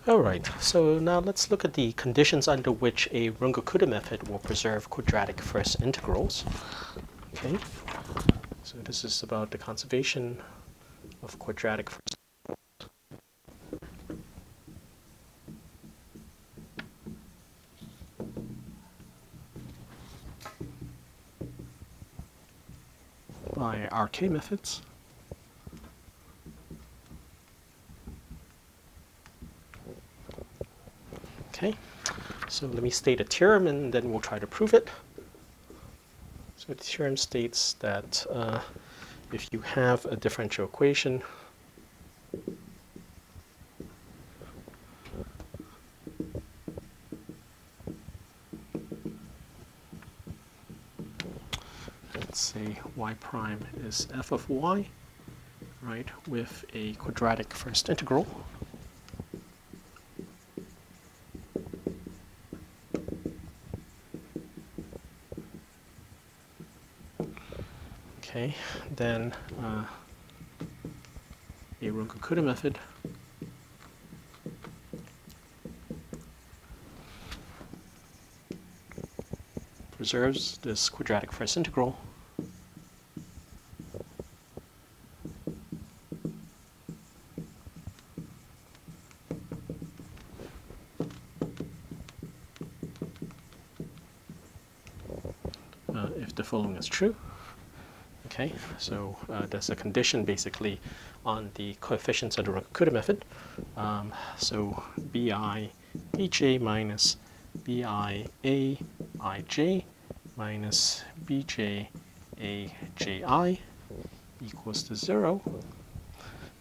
Alright, so now let's look at the conditions under which a Runge-Kutta method will preserve quadratic first integrals. Okay, so this is about the conservation of quadratic first by RK methods. Okay, so let me state a theorem and then we'll try to prove it. So the theorem states that if you have a differential equation let's say y prime is f of y, right, with a quadratic first integral. Okay, then a Runge-Kutta method preserves this quadratic first integral if the following is true. Okay, so there's a condition basically on the coefficients of the Runge-Kutta method. So bi bj minus bi a ij minus bj a ji equals to 0.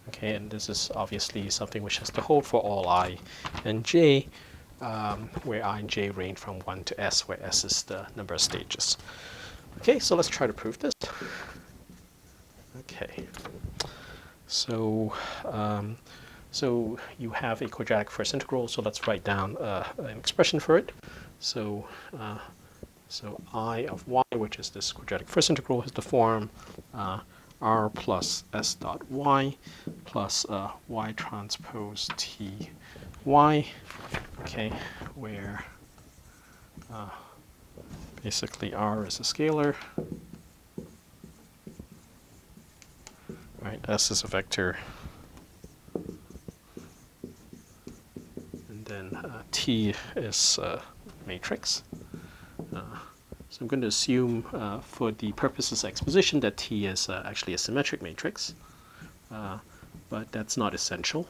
Okay, and this is obviously something which has to hold for all I and j, where I and j range from 1 to s, where s is the number of stages. Okay, so let's try to prove this. Okay, so so you have a quadratic first integral, so let's write down an expression for it. So so I of y, which is this quadratic first integral, has the form r plus s dot y plus y transpose t y, okay, where basically r is a scalar, right, s is a vector, and then t is a matrix. So I'm going to assume for the purposes of exposition that T is actually a symmetric matrix, but that's not essential.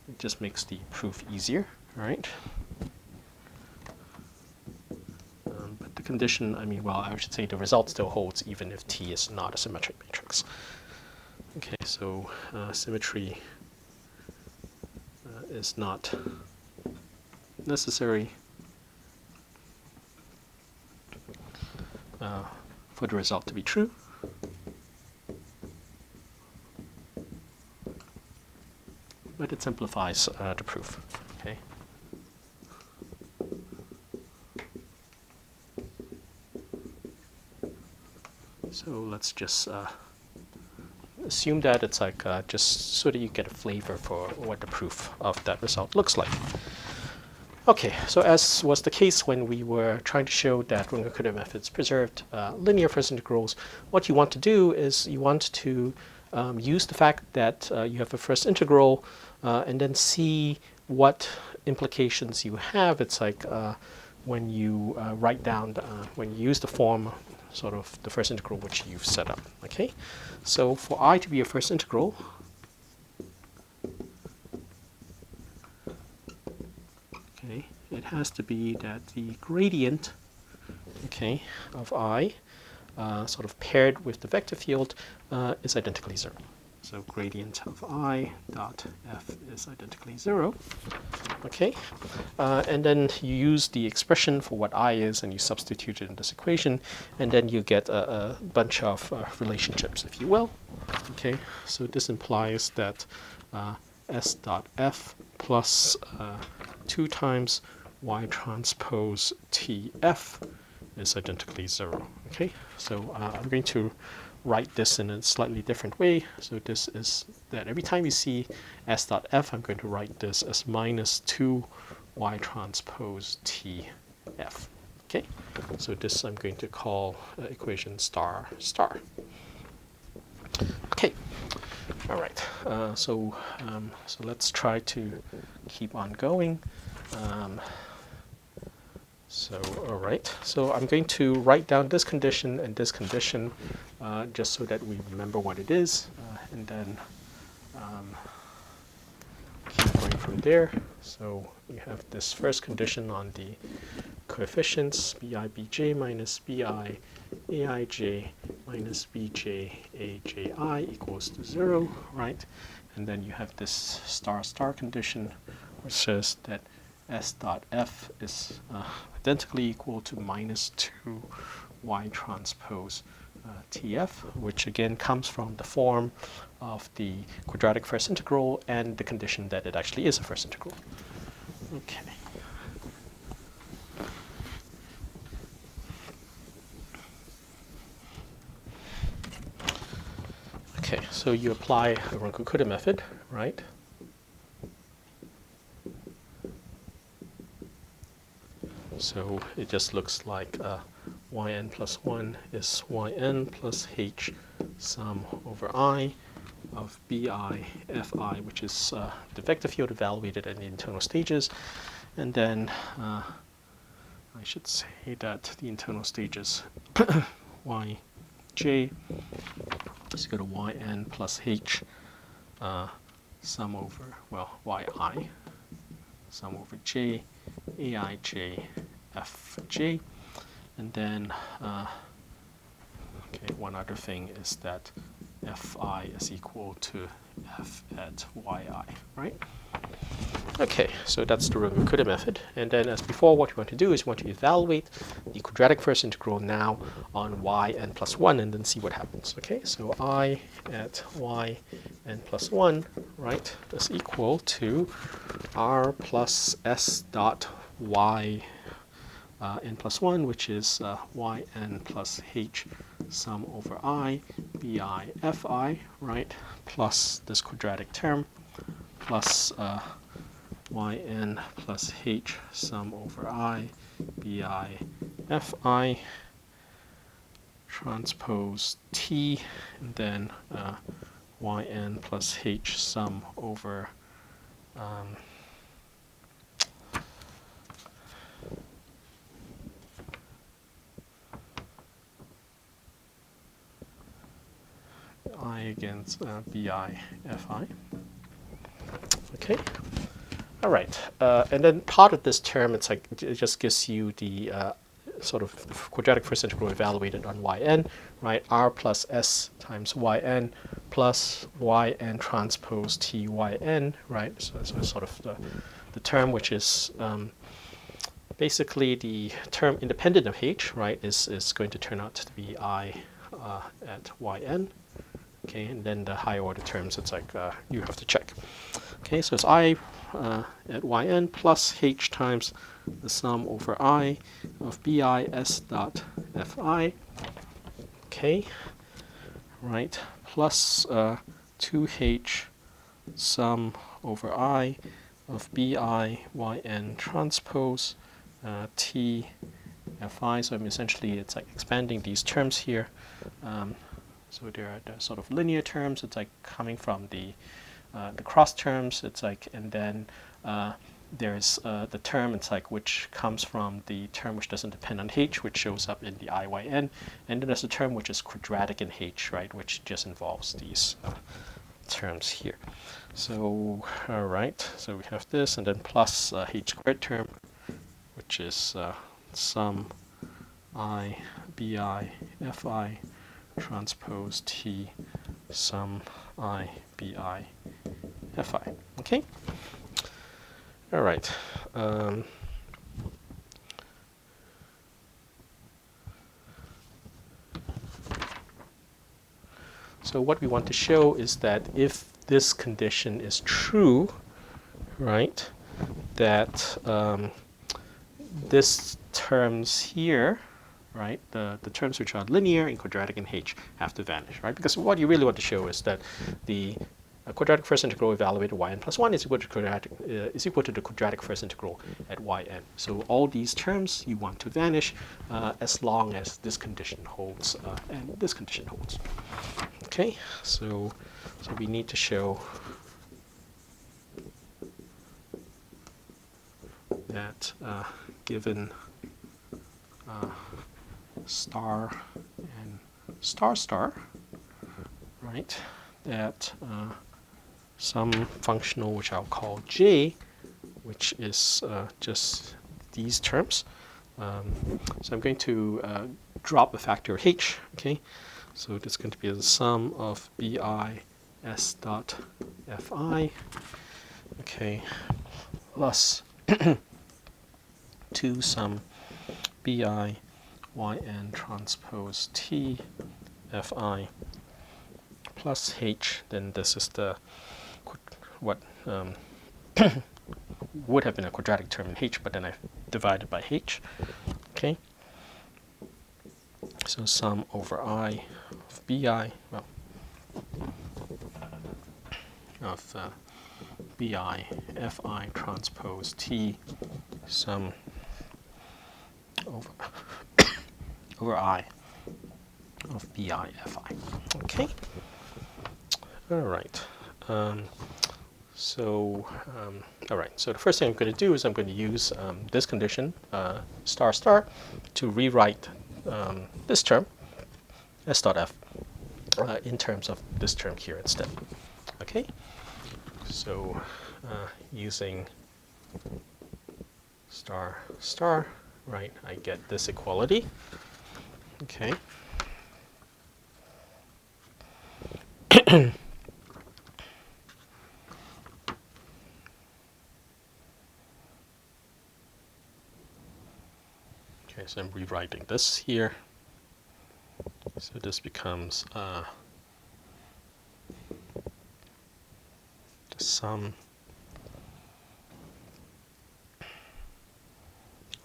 It just makes the proof easier, right? But the condition, I mean, well, I should say the result still holds even if T is not a symmetric matrix. Okay, so symmetry is not necessary for the result to be true. But it simplifies the proof. Okay. So let's just assume that it's like just so that you get a flavor for what the proof of that result looks like. Okay, so as was the case when we were trying to show that Runge-Kutta methods preserved linear first integrals, what you want to do is you want to use the fact that you have a first integral and then see what implications you have. It's like when you write down, when you use the form, sort of the first integral which you've set up. Okay, so for I to be a first integral, okay, it has to be that the gradient, okay, of I, sort of paired with the vector field, is identically 0. So gradient of I dot f is identically 0. Okay, and then you use the expression for what I is and you substitute it in this equation, and then you get a bunch of relationships, if you will. Okay, so this implies that s dot f plus 2 times y transpose tf is identically 0. Okay, so I'm going to write this in a slightly different way. So this is that every time you see s dot f, I'm going to write this as minus 2 y transpose t f. Okay, so this I'm going to call equation star star. Okay, all right. So let's try to keep on going. All right. So I'm going to write down this condition and this condition, just so that we remember what it is, and then keep going from there. So we have this first condition on the coefficients bi bj minus bi aij minus bj aj equals to 0, right? And then you have this star star condition, which says that s dot f is identically equal to minus 2 y transpose tf, which again comes from the form of the quadratic first integral and the condition that it actually is a first integral. Okay. Okay, so you apply the Runge-Kutta method, right? So it just looks like yn plus 1 is yn plus h sum over I of bi fi, which is the vector field evaluated at the internal stages. And then I should say that the internal stages yj is equal to yn plus h sum over, well, yi sum over j aij fj. And then okay, one other thing is that fi is equal to f at yi, right? Okay, so that's the Runge-Kutta method. And then as before, what you want to do is you want to evaluate the quadratic first integral now on yn plus 1 and then see what happens. Okay, so I at yn plus 1, right, is equal to r plus s dot y n plus 1, which is yn plus h sum over I bi fi, right, plus this quadratic term plus yn plus h sum over I bi fi transpose t, and then yn plus h sum over I against bi fi. Okay. All right. And then part of this term, it's like it just gives you the sort of quadratic first integral evaluated on yn, right? R plus s times yn plus yn transpose tyn, right? So it's sort of the term which is basically the term independent of h, right? Is going to turn out to be I at yn. Okay, and then the higher order terms, it's like you have to check. Okay, so it's I at yn plus h times the sum over I of bis dot fi. Okay, right, plus 2h sum over I of bi yn transpose t fi. So essentially it's like expanding these terms here. So there are the sort of linear terms. It's like coming from the cross terms. It's like, and then there's the term. It's like which comes from the term which doesn't depend on h, which shows up in the IYN, and then there's a term which is quadratic in h, right, which just involves these terms here. So all right. So we have this, and then plus h squared term, which is sum I bi fi transpose t sum I bi fi. Okay. All right. So what we want to show is that if this condition is true, right, that this terms here, right, the terms which are linear in quadratic and h have to vanish, right? Because what you really want to show is that the quadratic first integral evaluated yn plus 1 is equal to the quadratic first integral at yn. So all these terms you want to vanish as long as this condition holds and this condition holds. Okay, so we need to show that given star and star star, right, that some functional which I'll call j, which is just these terms. So I'm going to drop a factor h, okay? So it's going to be the sum of bi s dot fi, okay, plus 2 sum bi yn transpose t fi plus h, then this is the what would have been a quadratic term in h, but then I divided by h. Okay. So sum over I of bi, well, of bi fi transpose t sum over over I of bi fi. Okay. All right. All right, so the first thing I'm going to do is I'm going to use this condition, star star, to rewrite this term, s dot f, in terms of this term here instead. Okay, so using star star, right, I get this equality. Okay. Okay, so I'm rewriting this here. So this becomes the sum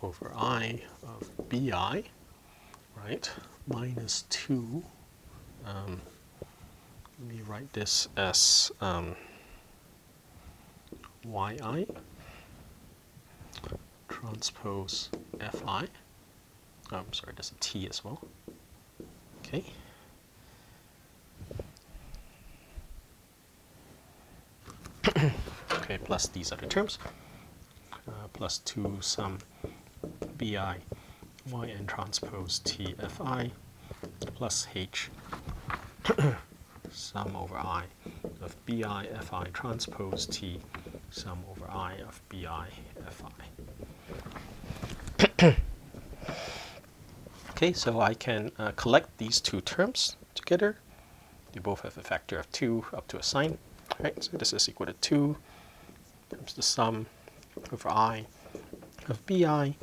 over I of bi, right, minus 2. Let me write this as yi transpose fi. I'm sorry, there's a t as well. Okay. Okay, plus these other terms. Plus 2 sum bi yn transpose t fi plus h sum over I of bi fi transpose t sum over I of bi fi. Okay, so I can collect these two terms together. They both have a factor of 2 up to a sign. Right, so this is equal to 2 times the sum over I of bi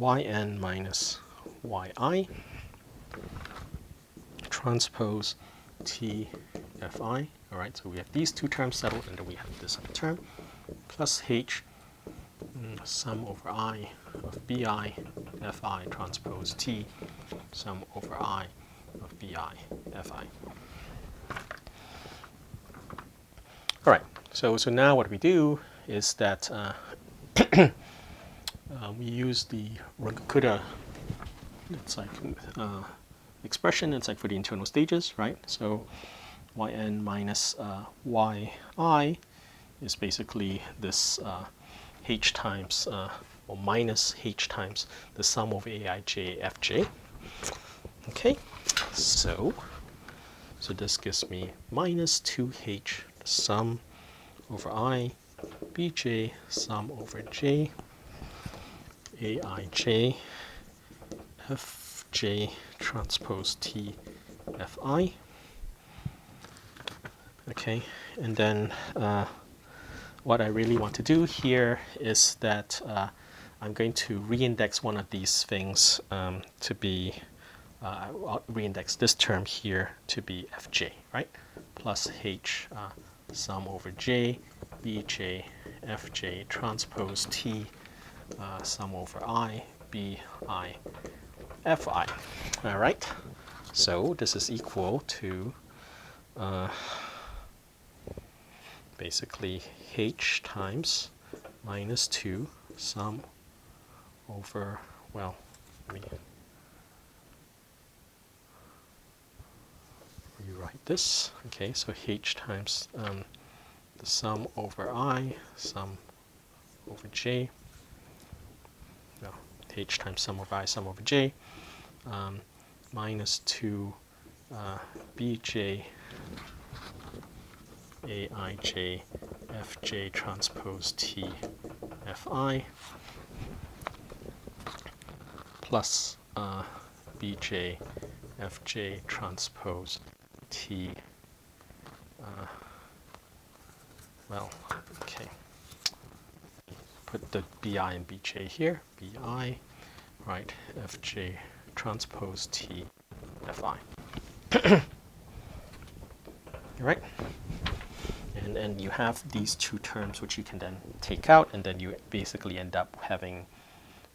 yn minus yi transpose t fi. All right, so we have these two terms settled, and then we have this other term, plus h sum over I of bi fi transpose t sum over I of bi fi. All right, so now what we do is that we use the Runge-Kutta, it's like expression, it's like for the internal stages, right? So yn minus yi is basically this h times, or minus h times the sum of aij fj. Okay, so this gives me minus 2h, the sum over I, bj sum over j, aij fj transpose t fi. Okay, and then what I really want to do here is that I'm going to reindex one of these things to be, I'll reindex this term here to be fj, right? Plus h sum over j, bj, fj transpose t sum over I, bi, fi. All right, so this is equal to basically h times minus 2 sum over, well, let me rewrite this. Okay, so h times the sum over I, sum over j, no, h times sum over I, sum over j, minus 2 bj aij fj transpose t fi plus bj fj transpose t, well, okay, put the bi and bj here, bi, right, fj transpose t fi. Right? And you have these two terms which you can then take out, and then you basically end up having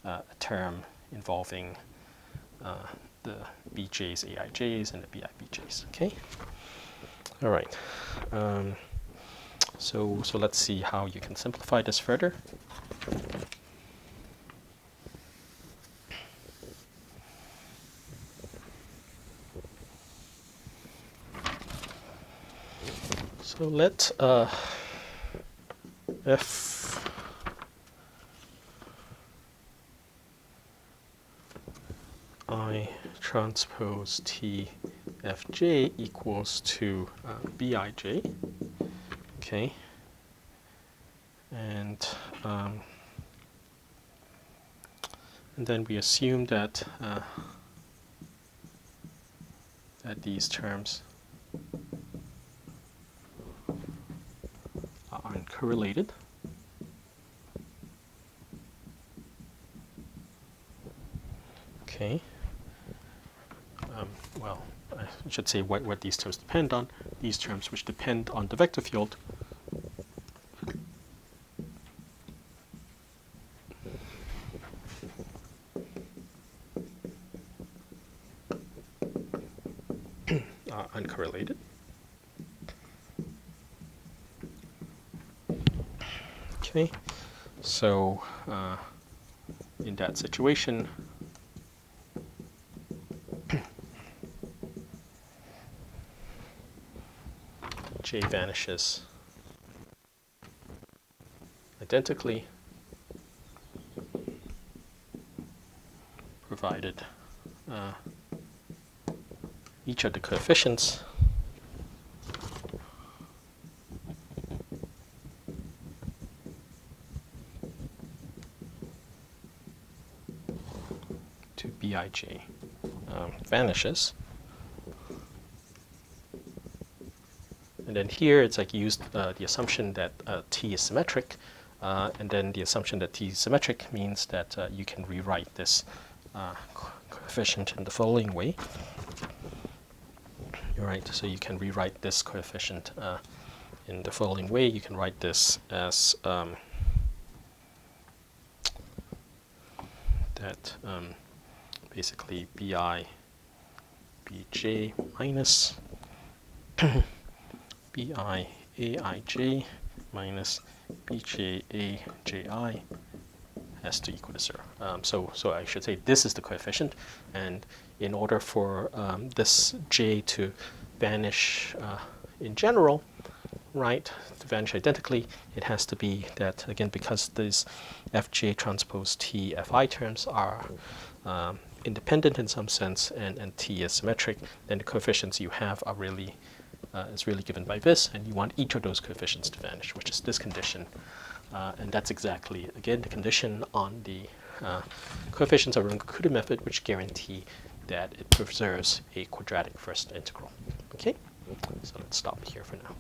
a term involving the bj's, aij's, and the bibj's. Okay. All right. So let's see how you can simplify this further. So let f I transpose t fj equals to bij. Okay, and then we assume that that these terms are uncorrelated. Okay. Well, I should say what these terms depend on. These terms which depend on the vector field are uncorrelated. Okay, so in that situation, J vanishes identically, provided each of the coefficients to Bij vanishes. And then here it's like used the assumption that T is symmetric, and then the assumption that T is symmetric means that you can rewrite this coefficient in the following way. All right, so you can rewrite this coefficient in the following way. You can write this as that basically Bi Bj minus Bi Aij minus Bj Aj has to equal to 0. So I should say this is the coefficient, and in order for this j to vanish in general, right, to vanish identically, it has to be that, again, because these fj transpose t fi terms are independent in some sense, and t is symmetric, then the coefficients you have are really is really given by this, and you want each of those coefficients to vanish, which is this condition. And that's exactly, again, the condition on the coefficients of Runge-Kutta method, which guarantee that it preserves a quadratic first integral. Okay, so let's stop here for now.